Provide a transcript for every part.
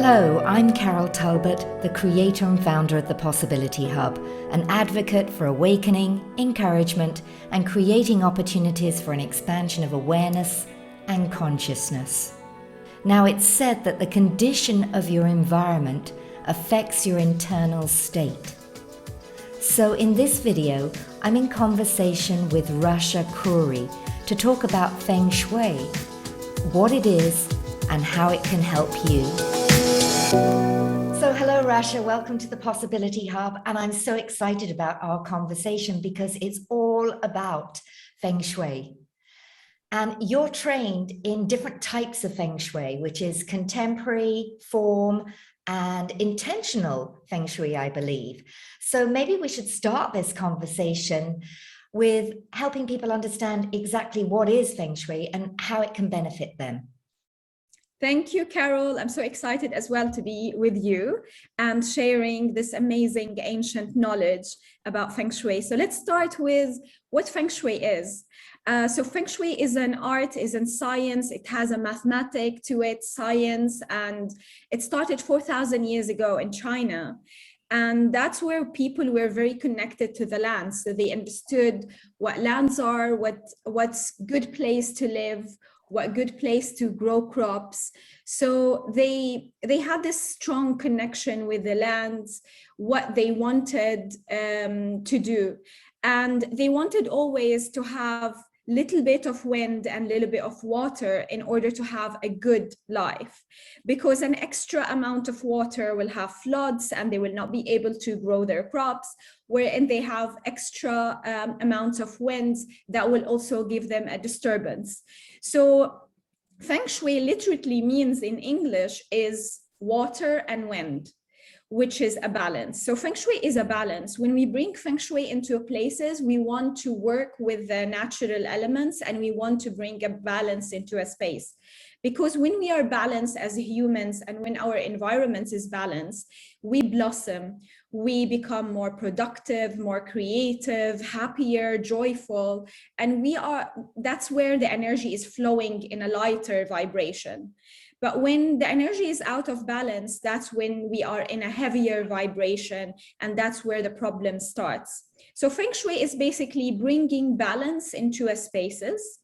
Hello, I'm Carol Talbot, the creator and founder of the Possibility Hub, an advocate for awakening, encouragement, and creating opportunities for an expansion of awareness and consciousness. Now, it's said that the condition of your environment affects your internal state. So in this video, I'm in conversation with Rasha Khoury to talk about Feng Shui, what it is, and how it can help you. So hello, Rasha, welcome to the Possibility Hub. And I'm so excited about our conversation because it's all about Feng Shui. And you're trained in different types of Feng Shui, which is contemporary, form, and intentional Feng Shui, I believe. So maybe we should start this conversation with helping people understand exactly what is Feng Shui and how it can benefit them. Thank you, Carol. I'm so excited as well to be with you and sharing this amazing ancient knowledge about Feng Shui. So let's start with what Feng Shui is. So Feng Shui is an art, is in science. It has a mathematic to it, science, and it started 4,000 years ago in China. And that's where people were very connected to the land. So they understood what lands are, what's good place to live, what good place to grow crops. So they had this strong connection with the lands, what they wanted to do. And they wanted always to have little bit of wind and little bit of water in order to have a good life, because an extra amount of water will have floods and they will not be able to grow their crops, wherein they have extra amounts of winds that will also give them a disturbance. So Feng Shui literally means in English is water and wind, which is a balance. So Feng Shui is a balance. When we bring Feng Shui into places, we want to work with the natural elements and we want to bring a balance into a space. Because when we are balanced as humans and when our environment is balanced, we blossom, we become more productive, more creative, happier, joyful, and that's where the energy is flowing in a lighter vibration. But when the energy is out of balance, that's when we are in a heavier vibration, and that's where the problem starts. So Feng Shui is basically bringing balance into a spaces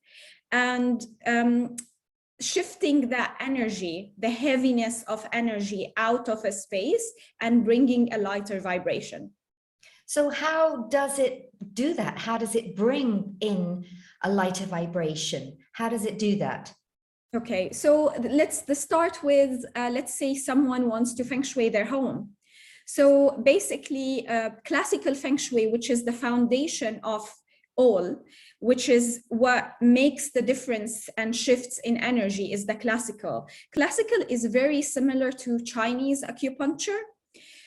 and shifting that energy, the heaviness of energy out of a space and bringing a lighter vibration. So how does it do that? How does it bring in a lighter vibration? How does it do that? Okay, so let's start with, let's say someone wants to Feng Shui their home. So basically, classical Feng Shui, which is the foundation of all, which is what makes the difference and shifts in energy, is the classical. Classical is very similar to Chinese acupuncture.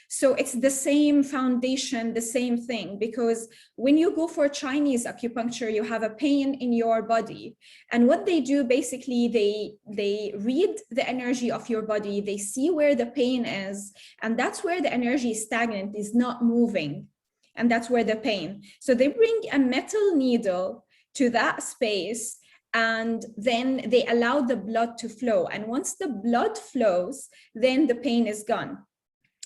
So it's the same foundation, the same thing, because when you go for Chinese acupuncture, you have a pain in your body. And what they do, basically, they read the energy of your body, they see where the pain is, and that's where the energy is stagnant, is not moving. And that's where the pain. So they bring a metal needle to that space, and then they allow the blood to flow. And once the blood flows, then the pain is gone.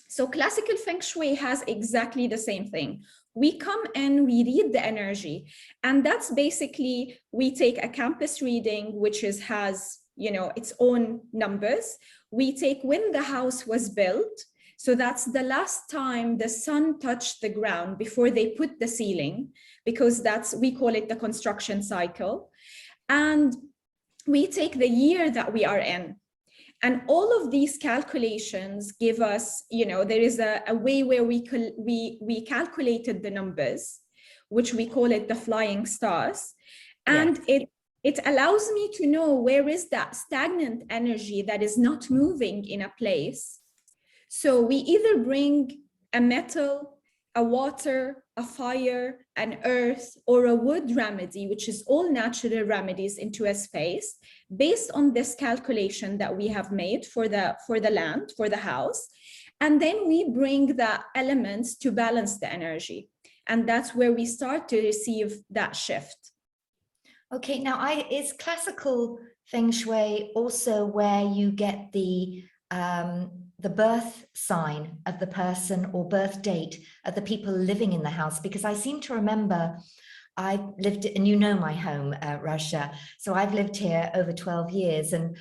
So classical Feng Shui has exactly the same thing. We come in, we read the energy, and that's basically, we take a campus reading, which has, its own numbers. We take when the house was built. So that's the last time the sun touched the ground before they put the ceiling, because we call it the construction cycle. And we take the year that we are in. And all of these calculations give us, there is a way where we calculated the numbers, which we call it the flying stars. And yes, it allows me to know where is that stagnant energy that is not moving in a place. So we either bring a metal, a water, a fire, an earth, or a wood remedy, which is all natural remedies, into a space based on this calculation that we have made for the land, for the house. And then we bring the elements to balance the energy. And that's where we start to receive that shift. Okay, now is classical Feng Shui also where you get the the birth sign of the person or birth date of the people living in the house, because I seem to remember I lived, and you know my home, Rasha. So I've lived here over 12 years. And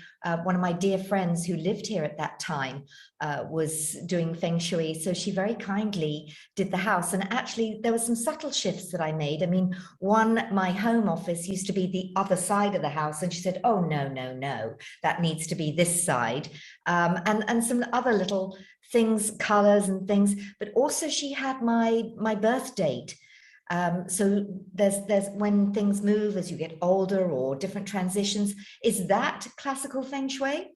one of my dear friends who lived here at that time was doing Feng Shui. So she very kindly did the house. And actually, there were some subtle shifts that I made. I mean, my home office used to be the other side of the house. And she said, oh, no, no, no, that needs to be this side. And some other little things, colors and things. But also she had my birth date. So there's when things move as you get older or different transitions. Is that classical Feng Shui?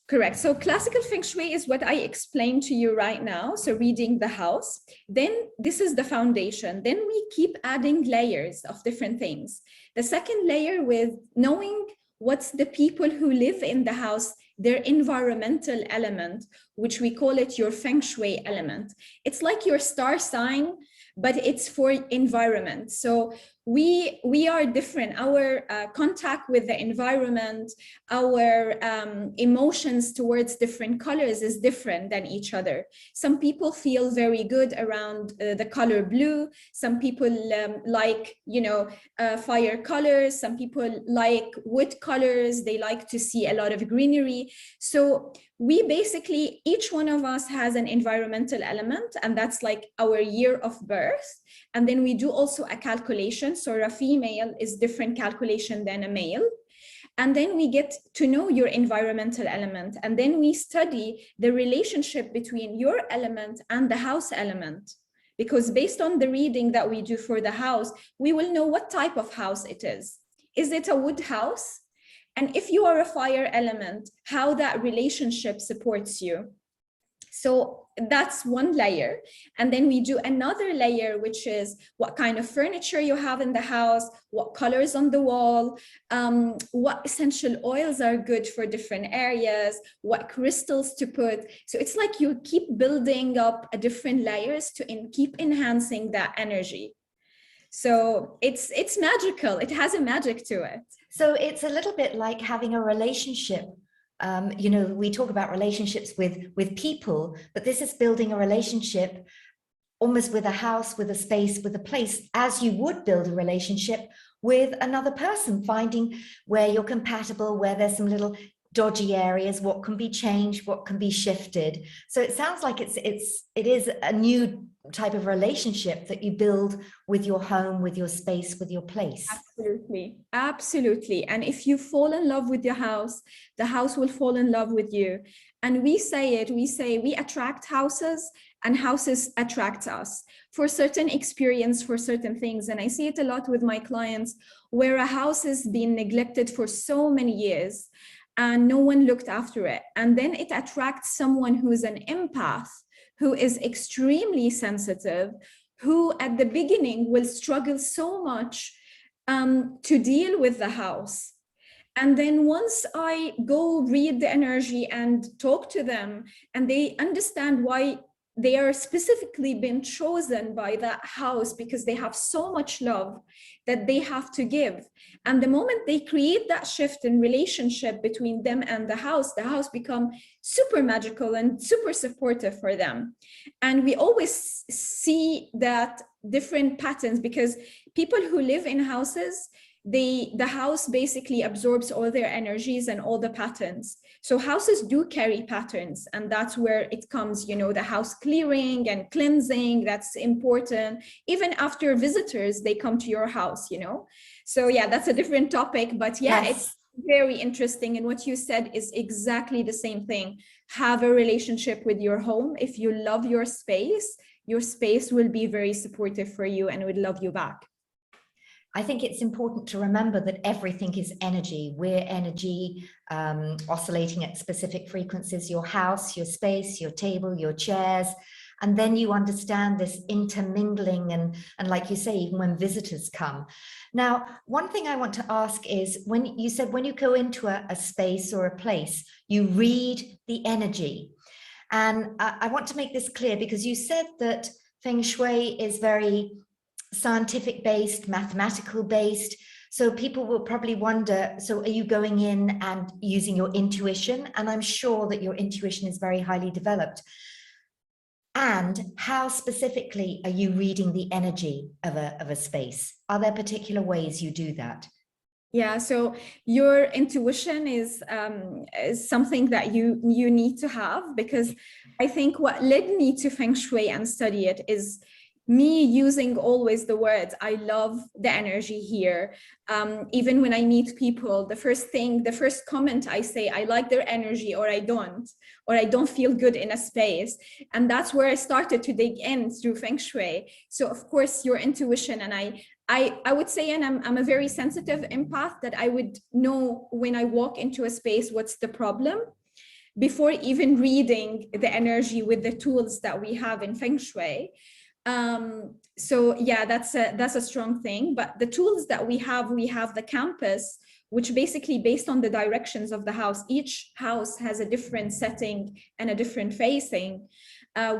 Correct. So classical Feng Shui is what I explained to you right now. So reading the house, then this is the foundation. Then we keep adding layers of different things. The second layer with knowing what's the people who live in the house, their environmental element, which we call it your Feng Shui element. It's like your star sign, but it's for environment. So we are different. Our contact with the environment, our emotions towards different colors is different than each other. Some people feel very good around the color blue. Some people like, fire colors. Some people like wood colors. They like to see a lot of greenery. So we basically, each one of us has an environmental element, and that's like our year of birth. And then we do also a calculation. So a female is different calculation than a male. And then we get to know your environmental element. And then we study the relationship between your element and the house element. Because based on the reading that we do for the house, we will know what type of house it is. Is it a wood house? And if you are a fire element, how that relationship supports you. So that's one layer. And then we do another layer, which is what kind of furniture you have in the house, what colors on the wall, what essential oils are good for different areas, what crystals to put. So it's like you keep building up different layers to keep enhancing that energy. So it's magical. It has a magic to it. So it's a little bit like having a relationship. We talk about relationships with people, but this is building a relationship almost with a house, with a space, with a place, as you would build a relationship with another person, finding where you're compatible, where there's some little dodgy areas, what can be changed, what can be shifted. So it sounds like it is a new type of relationship that you build with your home, with your space, with your place. Absolutely. And if you fall in love with your house, the house will fall in love with you. And we say we attract houses and houses attract us for certain experience, for certain things. And I see it a lot with my clients where a house has been neglected for so many years and no one looked after it. And then it attracts someone who's an empath, who is extremely sensitive, who at the beginning will struggle so much to deal with the house. And then once I go read the energy and talk to them, and they understand why they are specifically been chosen by that house, because they have so much love that they have to give. And the moment they create that shift in relationship between them and the house become super magical and super supportive for them. And we always see that different patterns, because people who live in houses, the house basically absorbs all their energies and all the patterns. So houses do carry patterns, and that's where it comes, the house clearing and cleansing, that's important. Even after visitors, they come to your house, So yeah, that's a different topic, but yeah, yes. It's very interesting. And what you said is exactly the same thing. Have a relationship with your home. If you love your space will be very supportive for you and will love you back. I think it's important to remember that everything is energy. We're energy oscillating at specific frequencies, your house, your space, your table, your chairs. And then you understand this intermingling and like you say, even when visitors come. Now, one thing I want to ask is, when you said when you go into a space or a place, you read the energy. And I want to make this clear, because you said that Feng Shui is very scientific based, mathematical based. So people will probably wonder, so are you going in and using your intuition? And I'm sure that your intuition is very highly developed. And how specifically are you reading the energy of a space? Are there particular ways you do that? Yeah, so your intuition is something that you need to have, because I think what led me to Feng Shui and study it is me using always the words, I love the energy here. Even when I meet people, the first comment I say, I like their energy, or I don't feel good in a space. And that's where I started to dig in through Feng Shui. So of course, your intuition, and I would say, and I'm a very sensitive empath, that I would know when I walk into a space, what's the problem, before even reading the energy with the tools that we have in Feng Shui. So yeah, that's a strong thing. But the tools that we have the campus, which basically based on the directions of the house, each house has a different setting and a different facing,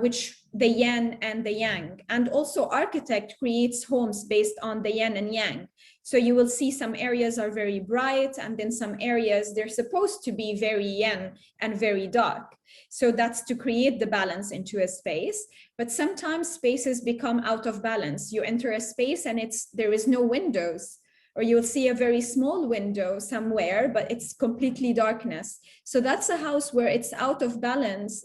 which the yin and the yang. And also architect creates homes based on the yin and yang. So you will see some areas are very bright, and then some areas they're supposed to be very yin and very dark. So that's to create the balance into a space. But sometimes spaces become out of balance. You enter a space and there is no windows, or you'll see a very small window somewhere, but it's completely darkness. So that's a house where it's out of balance.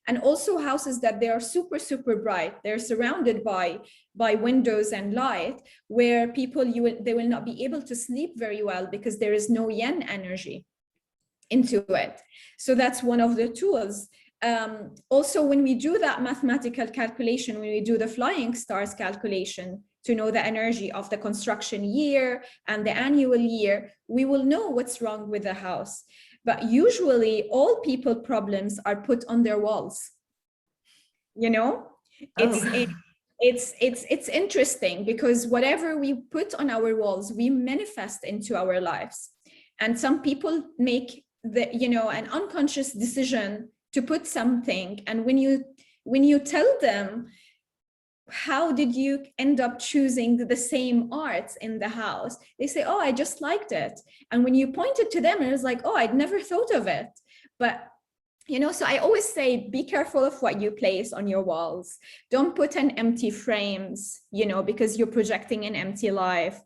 And also houses that they are super, super bright. They're surrounded by windows and light, where people, they will not be able to sleep very well because there is no yin energy into it. So that's one of the tools. Also, when we do that mathematical calculation, when we do the flying stars calculation, to know the energy of the construction year and the annual year, we will know what's wrong with the house. But usually all people problems are put on their walls. You know, it's interesting, because whatever we put on our walls, we manifest into our lives. And some people make an unconscious decision to put something. And when you tell them, how did you end up choosing the same arts in the house? They say, oh, I just liked it. And when you point it to them, it was like, oh, I'd never thought of it. But, so I always say, be careful of what you place on your walls. Don't put in empty frames, because you're projecting an empty life.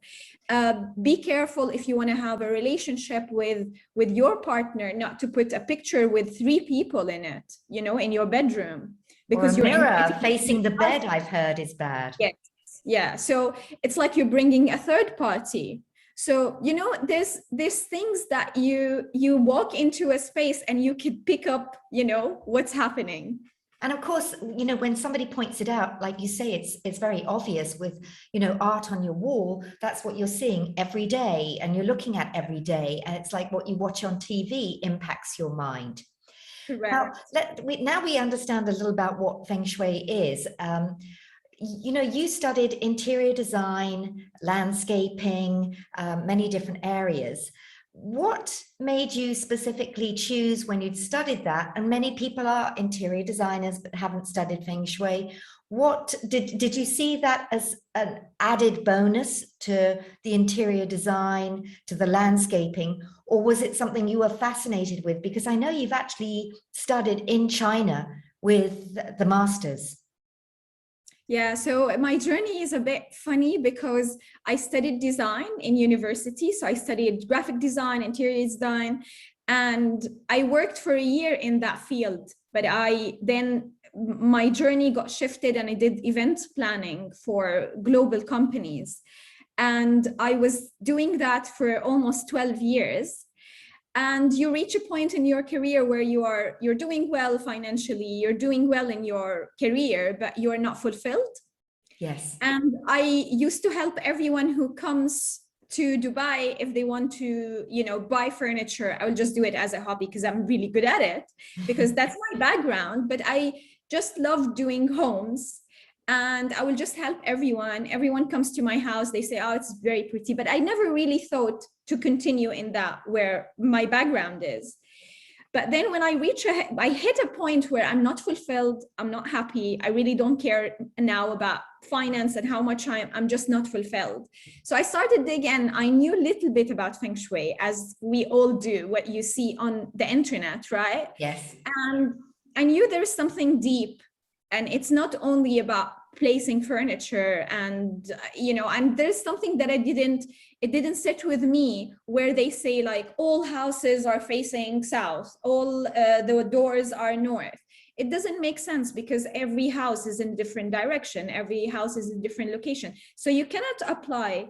Be careful if you want to have a relationship with your partner, not to put a picture with 3 people in it, in your bedroom. Because your mirror facing the bed, I've heard, is bad. Yes. Yeah. So it's like you're bringing a third party. So, there's things that you walk into a space and you could pick up, what's happening. And of course, when somebody points it out, like you say, it's very obvious with, art on your wall. That's what you're seeing every day and you're looking at every day. And it's like what you watch on TV impacts your mind. Correct. Now we understand a little about what Feng Shui is. You studied interior design, landscaping, many different areas. What made you specifically choose, when you'd studied that, and many people are interior designers but haven't studied Feng Shui, what did you see that as an added bonus to the interior design, to the landscaping, or was it something you were fascinated with? Because I know you've actually studied in China with the masters. Yeah, so my journey is a bit funny, because I studied design in university. So I studied graphic design, interior design, and I worked for a year in that field. But my journey got shifted and I did event planning for global companies. And I was doing that for almost 12 years. And you reach a point in your career where you're doing well financially, you're doing well in your career, but you're not fulfilled. Yes. And I used to help everyone who comes to Dubai, if they want to, buy furniture. I will just do it as a hobby because I'm really good at it, because that's my background. But I just love doing homes. And I will just help everyone. Everyone comes to my house. They say, oh, it's very pretty. But I never really thought to continue in that, where my background is. But then when I hit a point where I'm not fulfilled, I'm not happy. I really don't care now about finance and how much I'm just not fulfilled. So I started digging. I knew a little bit about Feng Shui, as we all do, what you see on the internet, right? Yes. And I knew there was something deep, and it's not only about placing furniture and, and there's something that it didn't sit with me, where they say like all houses are facing south, all the doors are north. It doesn't make sense, because every house is in a different direction. Every house is in a different location. So you cannot apply,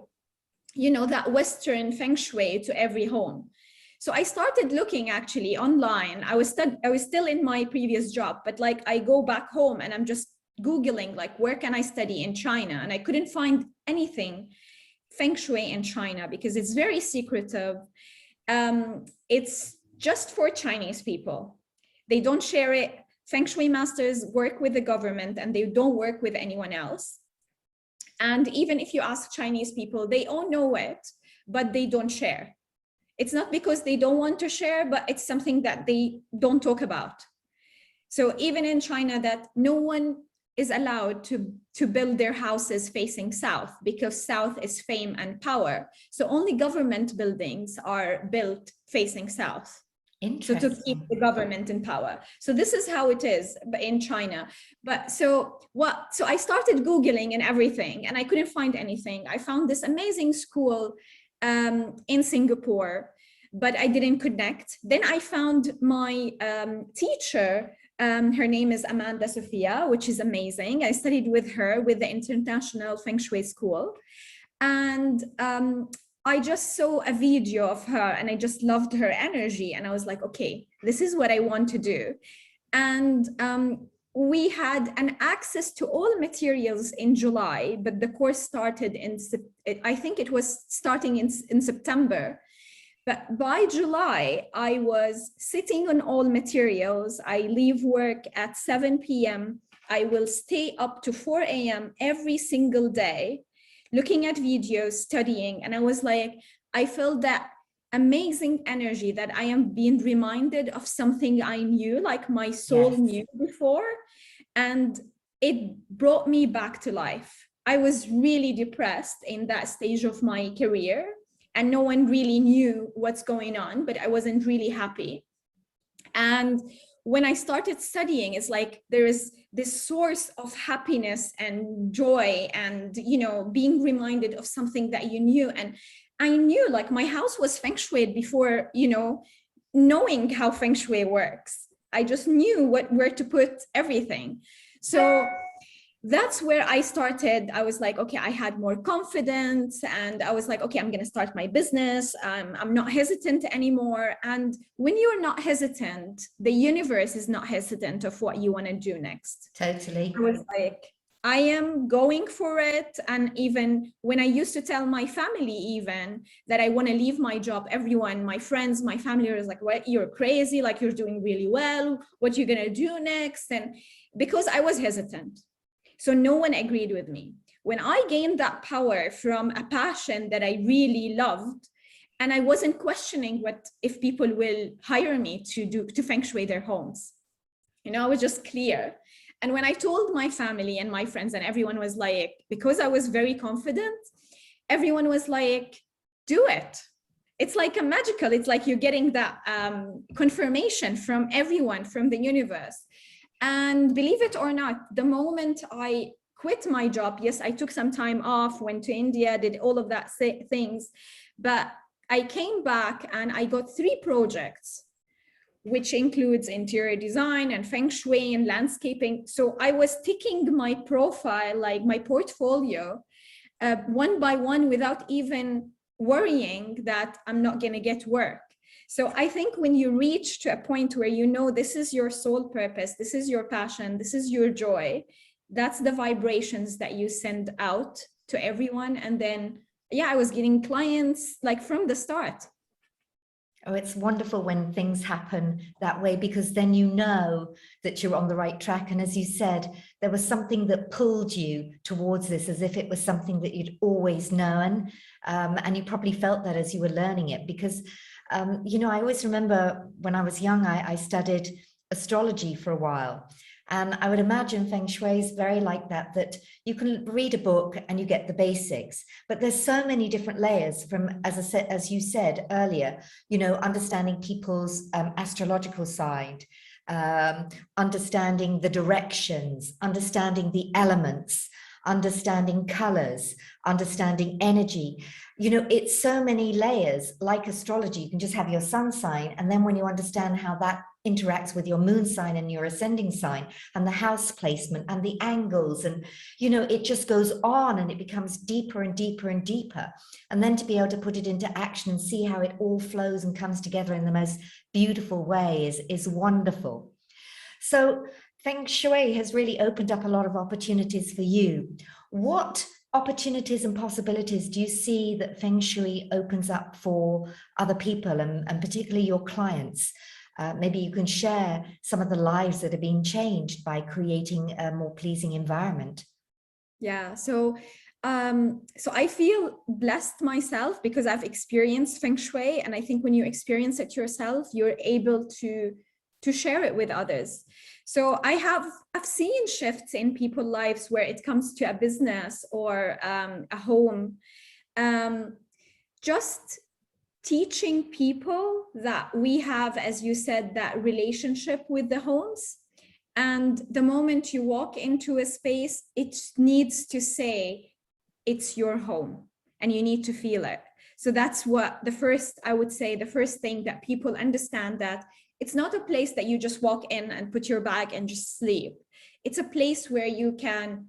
that Western Feng Shui to every home. So I started looking actually online. I was still in my previous job, but like I go back home and I'm just Googling, like, where can I study in China? And I couldn't find anything Feng Shui in China, because it's very secretive. It's just for Chinese people. They don't share it. Feng Shui masters work with the government and they don't work with anyone else. And even if you ask Chinese people, they all know it, but they don't share. It's not because they don't want to share, but it's something that they don't talk about. So even in China, that no one is allowed to build their houses facing south, because south is fame and power. So only government buildings are built facing south. So to keep the government in power. So this is how it is in China. But so I started Googling and everything, and I couldn't find anything. I found this amazing school in Singapore, but I didn't connect. Then I found my teacher. Her name is Amanda Sophia, which is amazing. I studied with her with the International Feng Shui School. And I just saw a video of her and I just loved her energy. And I was like, okay, this is what I want to do. And we had an access to all materials in July, but the course started I think it was starting in September. But by July, I was sitting on all materials. I leave work at 7 p.m. I will stay up to 4 a.m. every single day, looking at videos, studying. And I was like, I felt that amazing energy that I am being reminded of something I knew, like my soul knew before. And it brought me back to life. I was really depressed in that stage of my career, and no one really knew what's going on, but I wasn't really happy. And when I started studying, it's like there is this source of happiness and joy and, being reminded of something that you knew. And I knew, like, my house was Feng Shuied before, knowing how Feng Shui works. I just knew where to put everything. So that's where I started. I was like, okay, I had more confidence, and I was like, okay, I'm going to start my business. I'm not hesitant anymore. And when you're not hesitant, the universe is not hesitant of what you want to do next. Totally. I was like, I am going for it. And even when I used to tell my family even that I want to leave my job, everyone, my friends, my family was like, what, you're crazy, like you're doing really well, what you're going to do next? And because I was hesitant. So no one agreed with me. When I gained that power from a passion that I really loved, and I wasn't questioning what if people will hire me to Feng Shui their homes. I was just clear. And when I told my family and my friends, and everyone was like, because I was very confident, everyone was like, do it. It's like a magical, it's like you're getting that confirmation from everyone, from the universe. And believe it or not, the moment I quit my job, yes, I took some time off, went to India, did all of that things, but I came back and I got 3 projects, which includes interior design and Feng Shui and landscaping. So I was ticking my profile, like my portfolio, one by one, without even worrying that I'm not going to get work. So I think when you reach to a point where this is your sole purpose, this is your passion, this is your joy, that's the vibrations that you send out to everyone. And then, I was getting clients like from the start. Oh, it's wonderful when things happen that way, because then you know that you're on the right track. And as you said, there was something that pulled you towards this, as if it was something that you'd always known. And you probably felt that as you were learning it, because I always remember when I was young, I studied astrology for a while. And I would imagine Feng Shui is very like that, that you can read a book and you get the basics, but there's so many different layers from, as you said earlier, you know, understanding people's astrological side, understanding the directions, understanding the elements, understanding colors, understanding energy. You know, it's so many layers. Like astrology, you can just have your sun sign, and then when you understand how that interacts with your moon sign and your ascending sign and the house placement and the angles, and you know, it just goes on and it becomes deeper and deeper and deeper. And then to be able to put it into action and see how it all flows and comes together in the most beautiful way is wonderful. So Feng Shui has really opened up a lot of opportunities for you. What opportunities and possibilities do you see that Feng Shui opens up for other people, and particularly your clients? Maybe you can share some of the lives that have been changed by creating a more pleasing environment. Yeah, so I feel blessed myself because I've experienced Feng Shui, and I think when you experience it yourself, you're able to share it with others. So I've seen shifts in people's lives where it comes to a business or a home. Just teaching people that we have, as you said, that relationship with the homes. And the moment you walk into a space, it needs to say, it's your home, and you need to feel it. So that's what I would say, the first thing that people understand, that it's not a place that you just walk in and put your bag and just sleep. It's a place where you can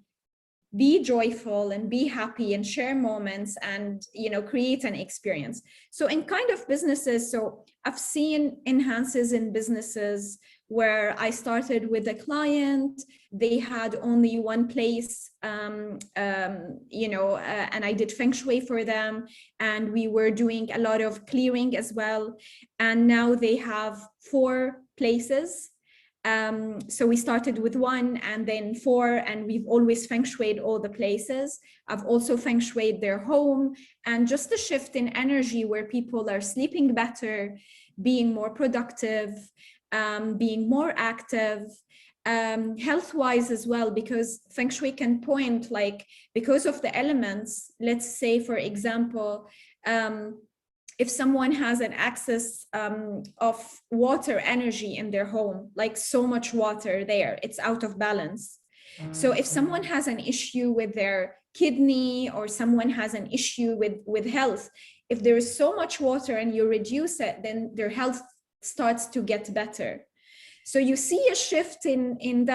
be joyful and be happy and share moments and, you know, create an experience. So in kind of businesses, so I've seen enhances in businesses where I started with a client, they had only one place, and I did Feng Shui for them, and we were doing a lot of clearing as well. And now they have 4 places. So we started with 1 and then 4, and we've always Feng Shuied all the places. I've also Feng Shuied their home, and just a shift in energy where people are sleeping better, being more productive, being more active, health-wise as well, because Feng Shui can point, like, because of the elements, let's say, for example, if someone has an excess of water energy in their home, like so much water there, it's out of balance. So if someone has an issue with their kidney, or someone has an issue with health, if there is so much water and you reduce it, then their health starts to get better. So you see a shift in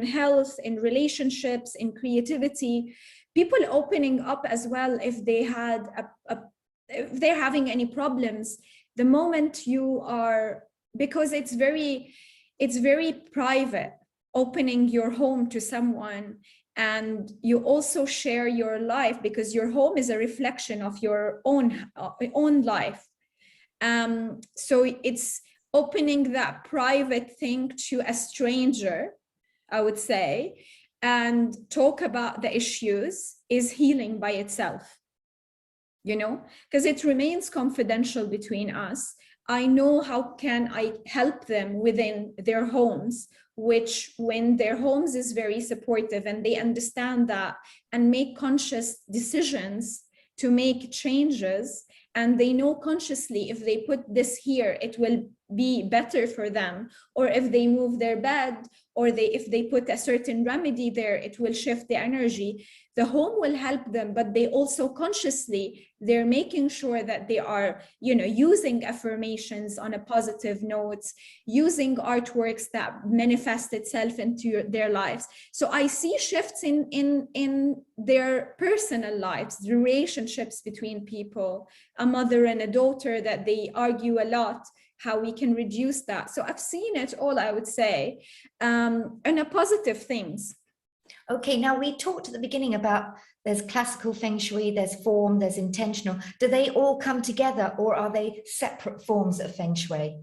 health, in relationships, in creativity, people opening up as well if they had if they're having any problems. The moment you are, because it's very private, opening your home to someone, and you also share your life, because your home is a reflection of your own life. So it's opening that private thing to a stranger, I would say, and talk about the issues is healing by itself. You know, because it remains confidential between us. I know how can I help them within their homes, which when their homes is very supportive and they understand that and make conscious decisions to make changes, and they know consciously if they put this here, it will be better for them, or if they move their bed, or if they put a certain remedy there, it will shift the energy. The home will help them, but they also consciously, they're making sure that they are, you know, using affirmations on a positive notes, using artworks that manifest itself into their lives. So I see shifts in their personal lives, the relationships between people, a mother and a daughter that they argue a lot, how we can reduce that. So I've seen it all, I would say, and a positive things. Okay, now we talked at the beginning about there's classical Feng Shui, there's form, there's intentional. Do they all come together, or are they separate forms of Feng Shui?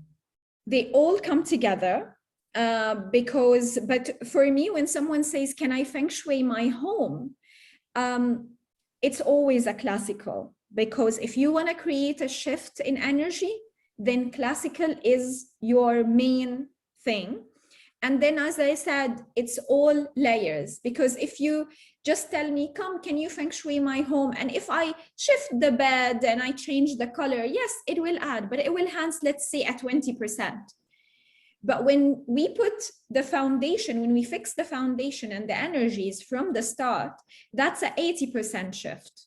They all come together but for me, when someone says, can I Feng Shui my home? It's always a classical, because if you want to create a shift in energy, then classical is your main thing. And then, as I said, it's all layers, because if you just tell me, come, can you feng shui my home? And if I shift the bed and I change the color, yes, it will add, but it will enhance, let's say, at 20%. But when we put the foundation, when we fix the foundation and the energies from the start, that's an 80% shift.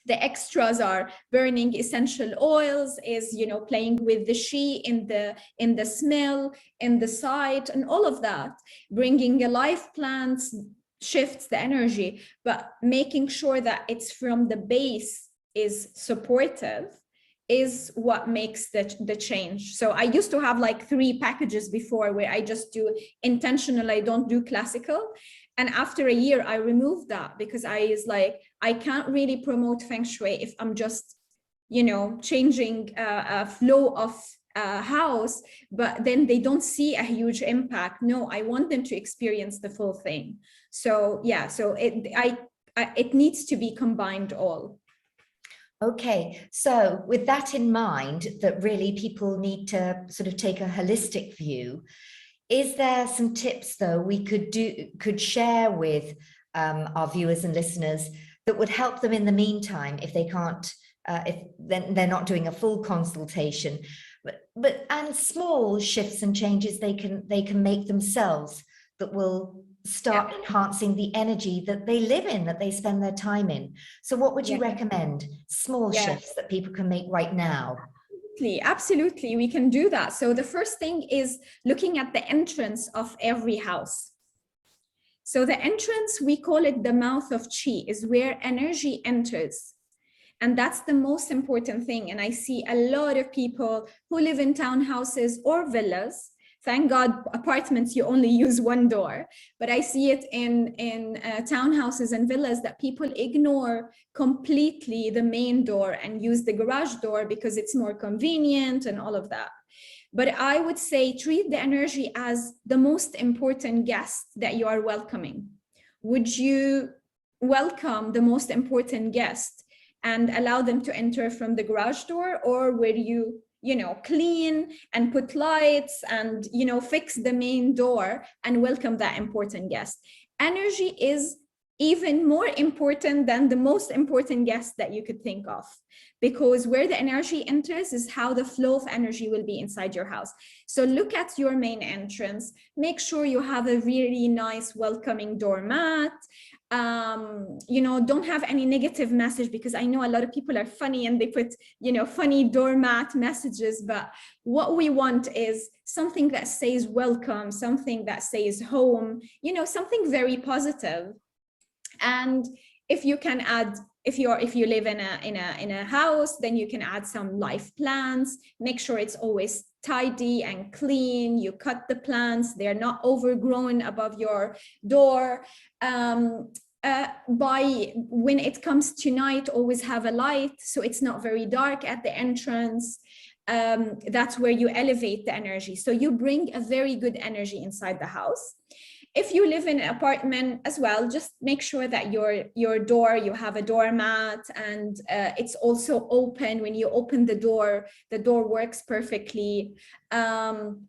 The extras are burning essential oils, is, you know, playing with the she in the smell, in the sight, and all of that. Bringing a life plants shifts the energy, but making sure that it's from the base is supportive is what makes the change. So I used to have like 3 packages before, where I just do intentional, I don't do classical. And after a year, I removed that, because I was like, I can't really promote feng shui if I'm just, you know, changing a flow of a house, but then they don't see a huge impact. No, I want them to experience the full thing. So yeah, so it needs to be combined all. Okay, so with that in mind, that really people need to sort of take a holistic view, is there some tips though we could share with our viewers and listeners that would help them in the meantime if they can't, if then they're not doing a full consultation, and small shifts and changes they can make themselves that will start enhancing the energy that they live in, that they spend their time in? So what would you recommend? Small shifts that people can make right now? Absolutely, we can do that. So the first thing is looking at the entrance of every house. So the entrance, we call it the mouth of chi, is where energy enters. And that's the most important thing. And I see a lot of people who live in townhouses or villas. Thank God, apartments, you only use one door. But I see it in townhouses and villas that people ignore completely the main door and use the garage door because it's more convenient and all of that. But I would say treat the energy as the most important guest that you are welcoming. Would you welcome the most important guest and allow them to enter from the garage door, or will you know, clean and put lights and, you know, fix the main door and welcome that important guest? Energy is even more important than the most important guest that you could think of, because where the energy enters is how the flow of energy will be inside your house. So look at your main entrance, make sure you have a really nice welcoming doormat. You know, don't have any negative message, because I know a lot of people are funny and they put, you know, funny doormat messages, but what we want is something that says welcome, something that says home, you know, something very positive. And if you can add, if you live in a house, then you can add some life plants. Make sure it's always tidy and clean. You cut the plants, they're not overgrown above your door. When it comes to night, always have a light so it's not very dark at the entrance. That's where you elevate the energy, so you bring a very good energy inside the house. If you live in an apartment as well, just make sure that your door, you have a doormat, and it's also open. When you open the door works perfectly. And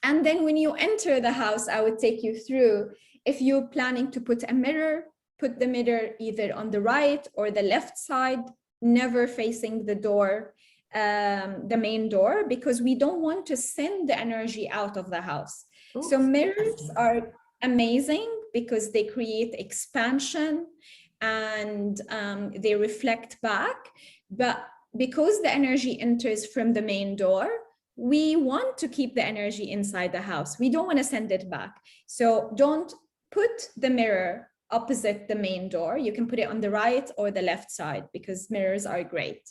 then when you enter the house, I would take you through, if you're planning to put a mirror, put the mirror either on the right or the left side, never facing the door, the main door, because we don't want to send the energy out of the house. Ooh, so mirrors are amazing because they create expansion and they reflect back. But because the energy enters from the main door, we want to keep the energy inside the house. We don't want to send it back. So don't put the mirror opposite the main door. You can put it on the right or the left side, because mirrors are great.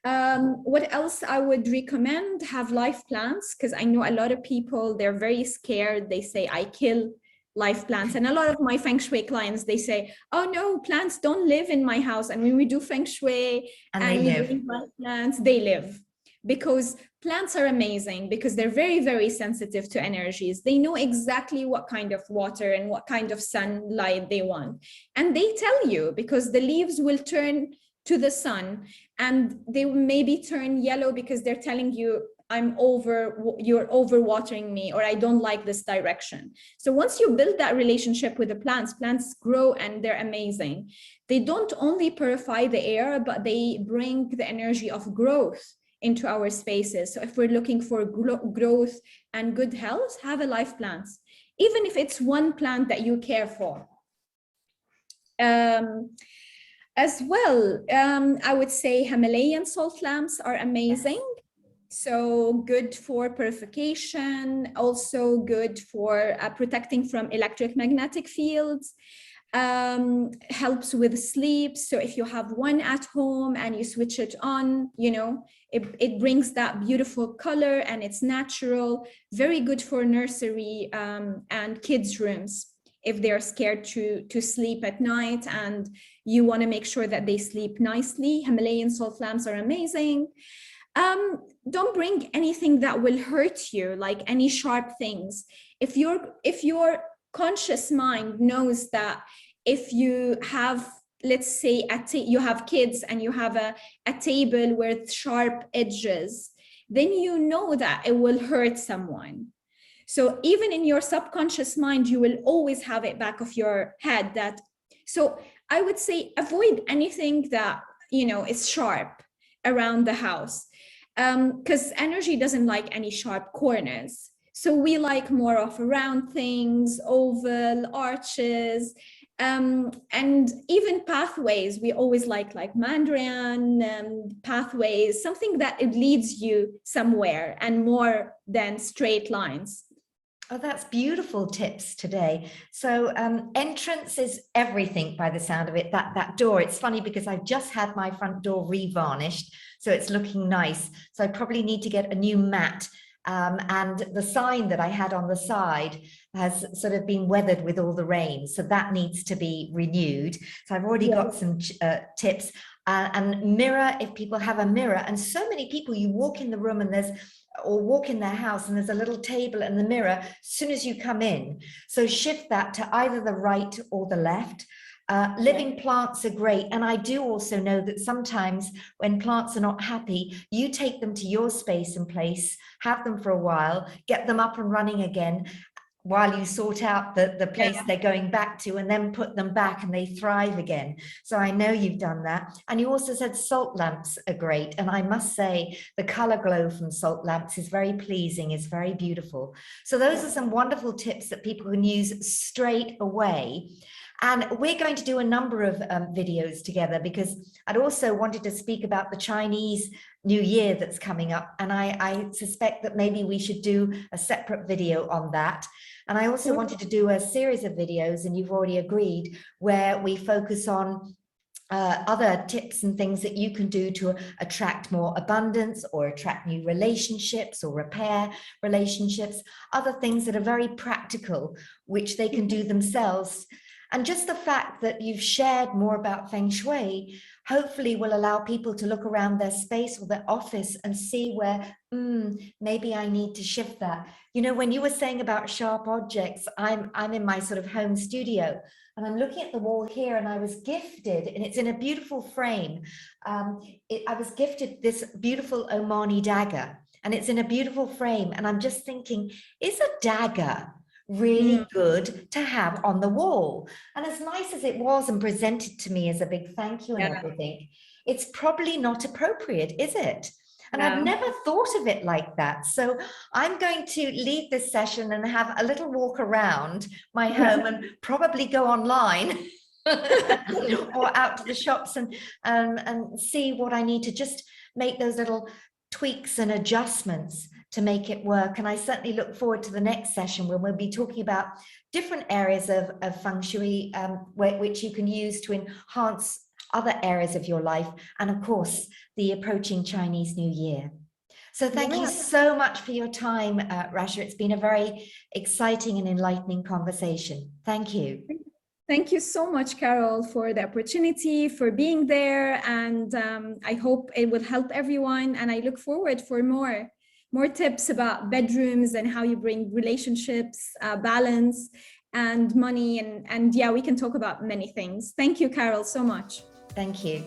What else I would recommend? Have life plants, because I know a lot of people, they're very scared. They say, I kill life plants. And a lot of my feng shui clients, they say, oh no, plants don't live in my house. And when we do feng shui and we bring life plants, they live. Because plants are amazing, because they're very, very sensitive to energies. They know exactly what kind of water and what kind of sunlight they want. And they tell you, because the leaves will turn to the sun and they will maybe turn yellow because they're telling you you're overwatering me, or I don't like this direction. So once you build that relationship with the plants grow and they're amazing. They don't only purify the air, but they bring the energy of growth into our spaces. So if we're looking for growth and good health, have a life plant, even if it's one plant that you care for. As well, I would say Himalayan salt lamps are amazing. So good for purification, also good for protecting from electromagnetic fields, helps with sleep. So if you have one at home and you switch it on, you know, it brings that beautiful color and it's natural, very good for nursery and kids' rooms. If they're scared to sleep at night and you want to make sure that they sleep nicely, Himalayan salt lamps are amazing. Don't bring anything that will hurt you, like any sharp things. If your conscious mind knows that if you have, let's say, you have kids and you have a table with sharp edges, then you know that it will hurt someone. So even in your subconscious mind, you will always have it back of your head that, so I would say avoid anything that, you know, is sharp around the house. Because energy doesn't like any sharp corners. So we like more of round things, oval, arches, and even pathways. We always like Mandarin pathways, something that it leads you somewhere and more than straight lines. Oh, that's beautiful tips today. So entrance is everything by the sound of it. That door, it's funny because I've just had my front door revarnished, so it's looking nice. So I probably need to get a new mat. And the sign that I had on the side has sort of been weathered with all the rain. So that needs to be renewed. So I've already got some tips. And mirror, if people have a mirror, and so many people, you walk in the room and or walk in their house and there's a little table and the mirror as soon as you come in. So shift that to either the right or the left. Living plants are great. And I do also know that sometimes when plants are not happy, you take them to your space and place, have them for a while, get them up and running again while you sort out the place they're going back to, and then put them back and they thrive again. So I know you've done that. And you also said salt lamps are great. And I must say the color glow from salt lamps is very pleasing, is very beautiful. So those are some wonderful tips that people can use straight away. And we're going to do a number of videos together because I'd also wanted to speak about the Chinese New Year that's coming up. And I suspect that maybe we should do a separate video on that. And I also wanted to do a series of videos, and you've already agreed, where we focus on other tips and things that you can do to attract more abundance or attract new relationships or repair relationships, other things that are very practical, which they can do themselves. And just the fact that you've shared more about Feng Shui hopefully will allow people to look around their space or their office and see where, maybe I need to shift that. You know, when you were saying about sharp objects, I'm in my sort of home studio and I'm looking at the wall here, and I was gifted, and it's in a beautiful frame. I was gifted this beautiful Omani dagger, and it's in a beautiful frame. And I'm just thinking, is a dagger really good to have on the wall? And as nice as it was and presented to me as a big thank you and everything, it's probably not appropriate, is it? And I've never thought of it like that. So I'm going to leave this session and have a little walk around my home and probably go online or out to the shops and see what I need to just make those little tweaks and adjustments to make it work. And I certainly look forward to the next session when we'll be talking about different areas of Feng Shui, which you can use to enhance other areas of your life. And of course, the approaching Chinese New Year. So thank you so much for your time, Rasha. It's been a very exciting and enlightening conversation. Thank you. Thank you so much, Carol, for the opportunity, for being there. And I hope it will help everyone. And I look forward for more tips about bedrooms and how you bring relationships, balance, and money. And yeah, we can talk about many things. Thank you, Carol, so much. Thank you.